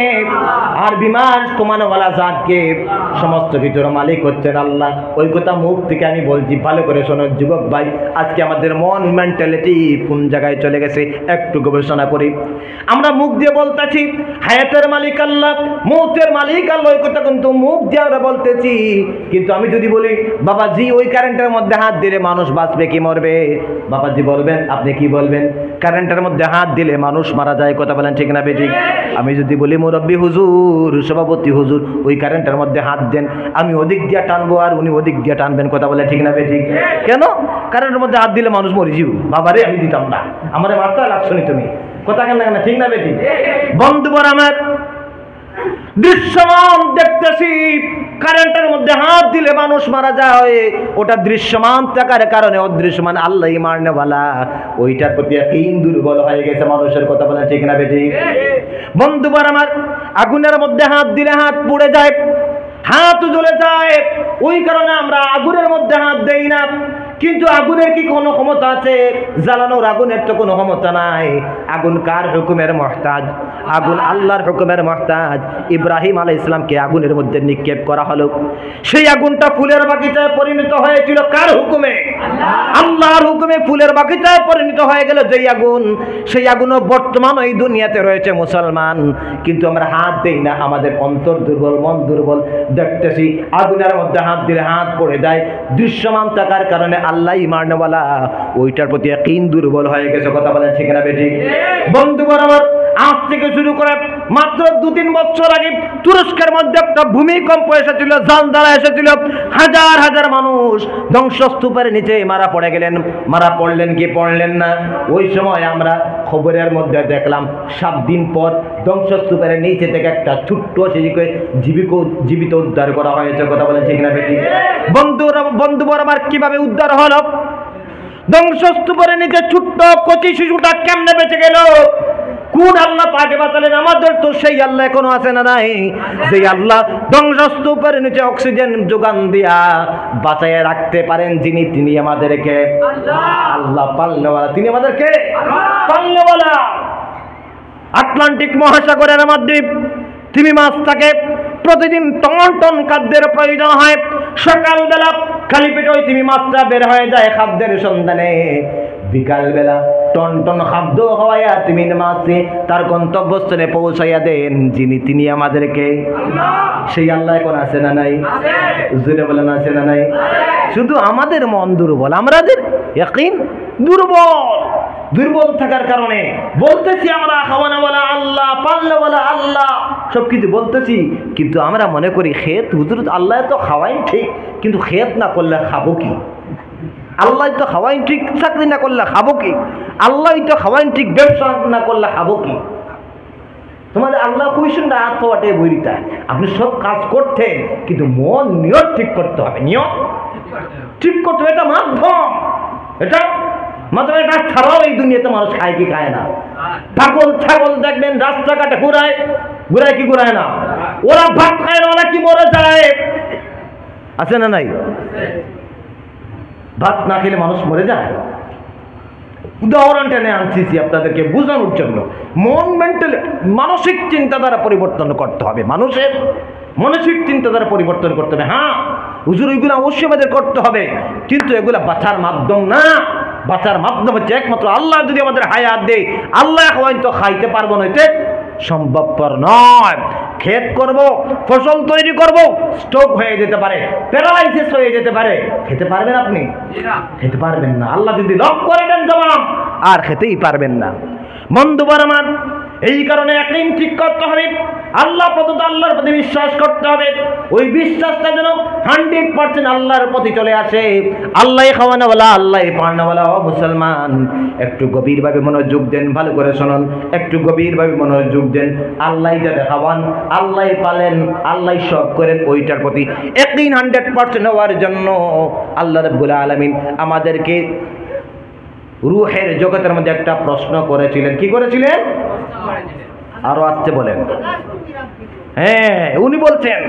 আর বিমার কমানোওয়ালা জাত কে। সমস্ত কিছুর মালিক হচ্ছেন আল্লাহ। ওই কথা মুখ থেকে আমি বলছি, ভালো করে শোনো যুবক ভাই। আজকে আমাদের মন মেন্টালিটি কোন জায়গায় চলে গেছে একটু গবেষণা করি। আমরা মুখ দিয়ে বলতেছি হায়াতের মালিক আল্লাহ, মউতের মালিক আল্লাহ, ওই কথা কিন্তু মুখ দিয়ে আমরা বলতেছি। কিন্তু আমি যদি বলি বাবাজি ওই কারেন্টের মধ্যে হাত দিলে মানুষ বাঁচবে কি মরবে, বাবাজি বলবেন, আপনি কি বলবেন? কারেন্টের মধ্যে হাত দিলে মানুষ মারা যায়, কথা বলেন ঠিক না বেঠিক? আমি যদি বলি মুরব্বী হুজুর, সভাপতি হুজুর, ওই কারেন্টের মধ্যে হাত দেন, আমি ওদিক দিয়ে টানবো আর উনি ওদিক দিয়ে টানবেন, কথা বলে ঠিক না বেঠিক? কেন? কারেন্টের মধ্যে হাত দিলে মানুষ মরে যাবে। বাবারে আমি দিতাম না, আমার মারতে লাগছো নি তুমি, কথা কেন না ঠিক না বেঠিক? বন্ধুবর আমার দৃশ্যমান দেখতেছি কারেন্টের মধ্যে হাত দিলে মানুষ মারা যায়, ওটা দৃশ্যমান থাকার কারণে অদৃশ্যমান আল্লাহই মারনেওয়ালা, ওইটার প্রতি একদিন দুর্বল হয়ে গেছে মানুষের, কথা বলে ঠিক না বেঠিক? বন্ধুবার আমার আগুনের মধ্যে হাত দিলে হাত পুড়ে যায়, হাত জ্বলে যায়, ওই কারণে আমরা আগুনের মধ্যে হাত দেই না। কিন্তু আগুনের কি কোনো ক্ষমতা আছে? জ্বালানোর আগুনের তো কোনো ক্ষমতা নাই। আগুন কার হুকুমের মুহতাজ? আগুন আল্লাহর হুকুমের মুহতাজ। ইব্রাহিম আলাইহিস সালামকে আগুনের মধ্যে নিক্ষেপ করা হলো, সেই আগুনটা ফুলের বাগিচায় পরিণত হয়েছিল কার হুকুমে? আল্লাহর হুকুমে ফুলের বাগিচায় পরিণত হয়ে গেল যেই আগুন, সেই আগুনও বর্তমান এই দুনিয়াতে রয়েছে মুসলমান। কিন্তু আমরা হাত দেই না, আমাদের অন্তর দুর্বল, মন দুর্বল। দেখতেছি আগুনের মধ্যে হাত দিলে হাত পড়ে যায়, দৃশ্যমান থাকার কারণে আল্লাহই মারনেওয়ালা, ওইটার প্রতি একদিন দুর্বল হয়ে গেছে, কথা বলেন ঠিক না বেঠিক? বন্ধুগণ আমার, আজ থেকে শুরু করে মাত্র 2-3 বছর আগে তুরস্কের মধ্যে একটা ভূমিকম্প এসেছিল, জালজালা এসেছিল, হাজার হাজার মানুষ ধ্বংসস্তূপের নিচে মারা পড়ে গেলেন। মারা পড়লেন কি পড়লেন না? ওই সময় আমরা খবরের মধ্যে দেখলাম 7 দিন পর ধ্বংসস্তূপের নিচে থেকে একটা ছোট্ট শিশুকে জীবিত উদ্ধার করা হয়েছে, কথা বলেন ঠিক না বেঠিক? বন্ধুরা আমার কিভাবে উদ্ধার হলো? ধ্বংসস্তূপের নিচে ছোট্ট কচি শিশুটা কেমনে বেঁচে গেল? কোন আল্লাহ তাকে বাঁচালেন? আমাদের তো সেই আল্লাহ এখনো আছে না নাই? যে আল্লাহ ধ্বংসস্তূপের নিচে অক্সিজেন যোগান দিয়া বাঁচাইয়া রাখতে পারেন, যিনি, তিনি আমাদেরকে আল্লাহ পালনেওয়ালা, তিনি আমাদেরকে পালনেওয়ালা। আটলান্টিক মহাসাগরের মধ্যে তিমি মাছ থাকে, প্রতিদিন টন টন খাদ্যের প্রয়োজন হয়। সকালবেলা খালি পেটে ওই তিমি মাছটা বের হয়ে যায় খাদ্যের সন্ধানে, বিকালবেলা টন টন খাদ্য হওয়াইয়া তিমি মাছে তার গন্তব্যস্থলে পৌঁছাইয়া দেন, যিনি, তিনি আমাদেরকে সেই আল্লাহ এখন আছে না নাই? জোরে বলেন আছে না নাই? শুধু আমাদের মন দুর্বল, আমাদের ইয়াকিন দুর্বল। দুর্বল থাকার কারণে বলতেছি আমরা খাওয়ানোওয়ালা আল্লাহ, পালনেওয়ালা আল্লাহ, সব কিছু বলতেছি, কিন্তু আমরা মনে করি খেত হুজুর আল্লাহ তো খাওয়াই ঠিক, কিন্তু খেত না করলে খাবো কি? আল্লাহ তো খাওয়াই ঠিক, চাকরি না করলে খাবো কি? আল্লাহ তো খাওয়াই ঠিক, ব্যবসা না করলে খাবো কি? তোমাদের আল্লাহ কইসুন না আত্মবাটে বইরিতা, আপনি সব কাজ করতেন, কিন্তু মন নিয়ত ঠিক করতে হবে, নিয়ত ঠিক করতে হবে। এটা মাধ্যম, এটা মাধ্যম, এটা ছাড়াও এই দুনিয়াতে মানুষ খায় কি খায় না? ছাগল দেখবেন রাস্তাঘাটে ঘুরায়, ঘুরায় কি ঘুরায় না? ওরা ভাত খায় না, ওরা কি মরে যায়? আছে না নাই? ভাত না খেলে মানুষ মরে যায়। উদাহরণটা নিয়ে আনছি আপনাদেরকে বোঝানোর জন্য। মন মেন্টাল মানসিক চিন্তাধারা পরিবর্তন করতে হবে, মানুষের মানসিক চিন্তাধারা পরিবর্তন করতে হবে। হ্যাঁ হুজুর ওইগুলো অবশ্যই আমাদের করতে হবে, কিন্তু এগুলা বাঁচার মাধ্যম না। বাঁচার মাধ্যম হচ্ছে একমাত্র আল্লাহ যদি আমাদের হায়াত দেয়, আল্লাহ হয়তো খাইতে পারবো না, এতে সম্ভবপর নয়। ক্ষেত করব, ফসল তৈরি করব, স্ট্রোক হয়ে যেতে পারে, প্যারালাইসিস হয়ে যেতে পারে, খেতে পারবেন আপনি? খেতে পারবেন না। আল্লাহ যদি লক করে দেন জবাব, আর খেতেই পারবেন না। বন্ধুবার আমার, এই কারণে একদিন ঠিক করতে হবে, আল্লাহ প্রদত্ত আল্লাহর প্রতি বিশ্বাস করতে হবে। ওই বিশ্বাসটা যেন 100% আল্লাহর প্রতি চলে আসে। আল্লাহ খাওয়ানোওয়ালা, আল্লাহ পালনেওয়ালা। ও মুসলমান, একটু গভীরভাবে মনোযোগ দেন, ভালো করে শুনুন, একটু গভীরভাবে মনোযোগ দেন। আল্লাহ যাতে খাওয়ান, আল্লাহ পালেন, আল্লাহ সব করেন, ওইটার প্রতি একদিন 100% হওয়ার জন্য আল্লাহ রাব্বুল আলামিন আমাদেরকে রূহের জগতের মধ্যে একটা প্রশ্ন করেছিলেন। কি করেছিলেন? আরো আসতে বলেন। হ্যাঁ, উনি বলছেন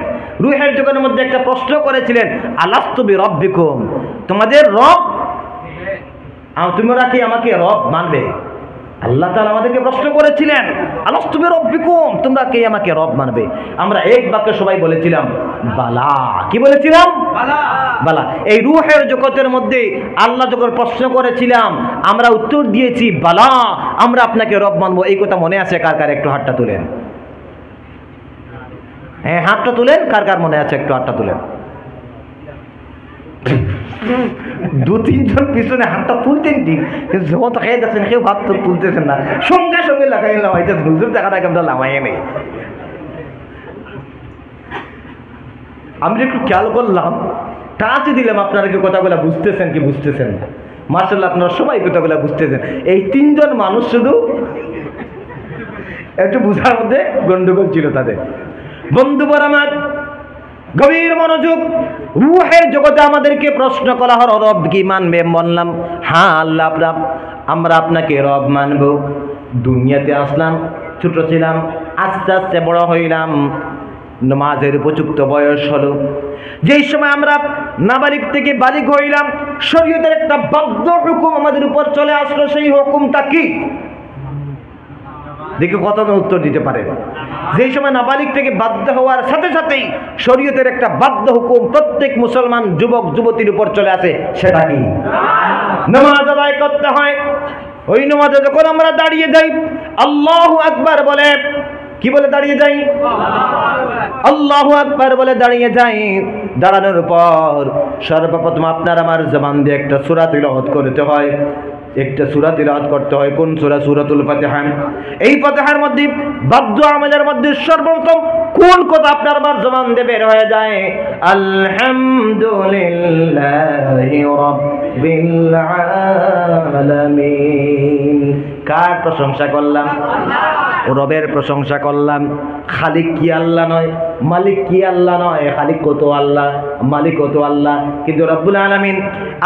রূহের জগতের মধ্যে একটা প্রশ্ন করেছিলেন, আলাস্তু বিরাব্বিকুম, তোমাদের রব তোমরা কি আমাকে রব মানবে? আল্লাহ তাআলা আমাদেরকে প্রশ্ন করেছিলেন, আলাস্তু বিরাব্বিকুম, তোমরা কে আমাকে রব মানবে? আমরা এক বাক্যে সবাই বলেছিলাম বালা। কি বলেছিলাম? বালা। এই রূহের জগতের মধ্যে আল্লাহ যখন প্রশ্ন করেছিলাম, আমরা উত্তর দিয়েছি বালা, আমরা আপনাকে রব মানবো। এই কথা মনে আছে কার কার? একটু হাতটা তুলেন। হ্যাঁ, হাতটা তুলেন। কার কার মনে আছে? একটু হাতটা তুলেন। দু তিনজন পিছনে হাতটা তুলতেন ঠিক, কিন্তু যখন তাকাই যাচ্ছেন কেউ হাত তো তুলতেছেন না, সঙ্গে সঙ্গে লাগাই লামাইতে হুজুর দেখা থাকে আমরা লামাই নেই। আমি একটু খেয়াল করলাম, টাচ দিলাম, আপনারা কি কথাগুলো বুঝতেছেন কি বুঝতেছেন না? মাশাআল্লাহ, আপনারা সবাই কথাগুলো বুঝতেছেন। এই তিনজন মানুষ শুধু একটু বুঝার মধ্যে গন্ডগোল ছিল তাদের। বন্ধুবর আমার, গভীর মনোযোগ। রূহের জগতে আমাদেরকে প্রশ্ন করা হলো রব কি মানবে? বললাম হ্যাঁ আল্লাহ, আমরা আপনাকে রব মানব। দুনিয়াতে আসলাম, ছোট ছিলাম, আস্তে আস্তে বড় হইলাম, নামাজের উপযুক্ত বয়স হলো। যেই সময় আমরা নাবালিগ থেকে বালিগ হইলাম, শরীয়তের একটা বাধ্য হুকুম আমাদের উপর চলে আসলো। সেই হুকুমটা কি? দেখে কত উত্তর দিতে পারেন। যেই সময় নাবালিগ থেকে বাধ্য হওয়ার সাথে সাথেই শরীয়তের একটা বাধ্য হুকুম প্রত্যেক মুসলমান যুবক যুবতীর উপর চলে আসে, সেটা কি? নামাজ আদায় করতে হয়। ওই নামাজে যখন আমরা দাঁড়িয়ে যাই, আল্লাহু আকবার বলে, কি বলে দাঁড়িয়ে যাই? আল্লাহু আকবার বলে দাঁড়িয়ে যাই। দাঁড়ানোর পর সর্বপ্রথম আপনার আমার জবান দিয়ে একটা সূরা তিলাওয়াত করতে হয়। একটা সূরা তিলাওয়াত করতে হয়। কোন সূরা? সূরাতুল ফাতিহা। এই ফাতিহার মধ্যে বাদ্য আমলের মধ্যে সর্বপ্রথম কোন কথা আপনার আমার জবান দিয়ে বের হয়ে যায়? আলহামদুলিল্লাহি রাব্বিল আলামিন। কার প্রশংসা করলাম? রবের প্রশংসা করলাম। খালিক কি আল্লাহ নয়? মালিক কি আল্লাহ নয়? খালিক কত আল্লাহ, মালিক কত আল্লাহ। কিন্তু রব্বুল আলামিন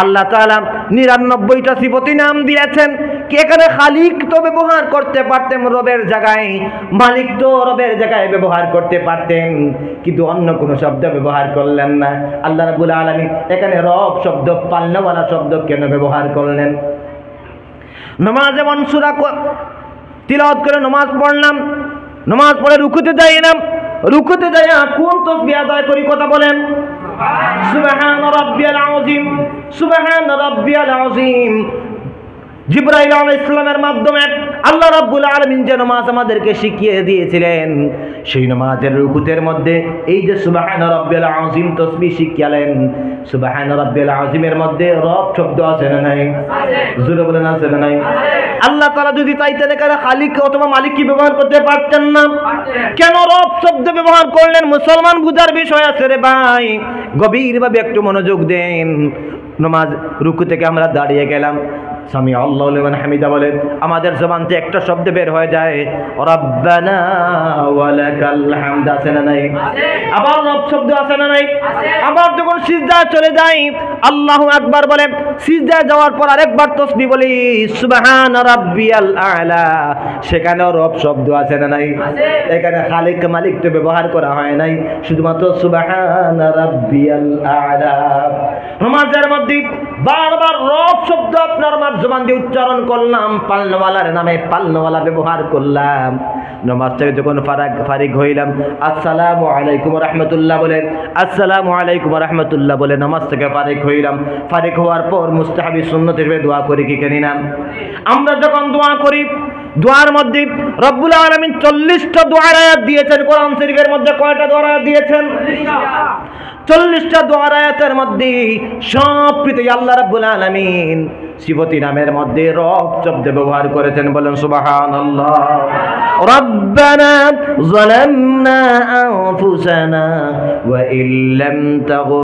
আল্লাহ তাআলা ৯৯টা সিফতি নাম দিয়েছেন। কি এখানে খালিক তো ব্যবহার করতে পারতেন রবের জায়গায়, মালিক তো রবের জায়গায় ব্যবহার করতে পারতেন, কিন্তু অন্য কোনো শব্দ ব্যবহার করলেন না। আল্লাহ রাব্বুল আলামিন এখানে রব শব্দ, পালনেওয়ালা শব্দ কেন ব্যবহার করলেন? নামাজ যেমন সূরা তিলাওয়াত করে নামাজ পড়লাম, নামাজ পড়ে রুকুতে যাইলাম, রুকুতে যাইয়া কোন তাসবিহ আদায় করি? কথা বলেন। সুবহান রাব্বিয়াল আযীম, সুবহান রাব্বিয়াল আযীম। জিবরাইল আলাইহিস সালামের মাধ্যমে আল্লাহ রাব্বুল আলামিন যে নামাজ আমাদেরকে শিখিয়ে দিয়েছিলেন, সেই নামাজের রুকুতের মধ্যে এই যে সুবহান রাব্বিয়াল আযীম তাসবিহ শিখিয়ালেন, সুবহান রাব্বিয়াল আযীমের মধ্যে রব শব্দ আছে না নাই? জোরে বলেন, আছে না নাই? আল্লাহ তাআলা যদি চাইতেন এখানে খালিক অথবা মালিক কি ব্যবহার করতে পারতেন না? কেন রব শব্দ ব্যবহার করলেন? মুসলমান বুঝার বিষয় আছে রে ভাই, গভীরভাবে একটু মনোযোগ দেন। নামাজ রুকু থেকে আমরা দাঁড়িয়ে গেলাম, সামি আল্লাহু লিমান হামিদা বলে আমাদের জবান থেকে একটা শব্দ বের হয়ে যায়, রব্বানা ওয়ালাকাল হামদ। আছে না নাই? আবার রব শব্দ আছে না নাই? আবার যখন সিজদায় চলে যাই, আল্লাহু আকবার বলে সিজদায় যাওয়ার পর আরেকবার তাসবিহ বলি, সুবহান রাব্বিয়াল আ'লা। সেখানেও রব শব্দ আছে না নাই? এখানে খালিক মালিক তো ব্যবহার করা হয় নাই, শুধুমাত্র সুবহান রাব্বিয়াল আ'লা। নামাজের মধ্যে বারবার রব শব্দ আপনার আমার জবান দিয়ে উচ্চারণ করলাম, পালনওয়ালার নামে পালনওয়ালা ব্যবহার করলাম। নামাজ থেকে যখন ফারিগ হইলাম, আসসালামু আলাইকুম ওয়া রাহমাতুল্লাহ বলে, আসসালামু আলাইকুম ওয়া রাহমাতুল্লাহ বলে নামাজ থেকে ফারিগ হইলাম। ফারিগ হওয়ার পর মুস্তাহাবি সুন্নত হিসেবে দোয়া করি কি করি না? আমরা যখন দোয়া করি, দোয়ার মধ্যে রব্বুল আলামিন 40টা দোয়ার আয়াত দিয়েছেন। কোরআন শরীফের মধ্যে কয়টা দোয়ার আয়াত দিয়েছেন? 40টা দোয়ার আয়াতের মধ্যে সবকিছু আল্লাহ রাব্বুল আলামিন সিফতি নামের মধ্যে রব শব্দ ব্যবহার করেছেন। বলেন সুবহানাল্লাহ। রব্বানা যালামনা আনফুসানা ওয়া ইল্লাম তাগফির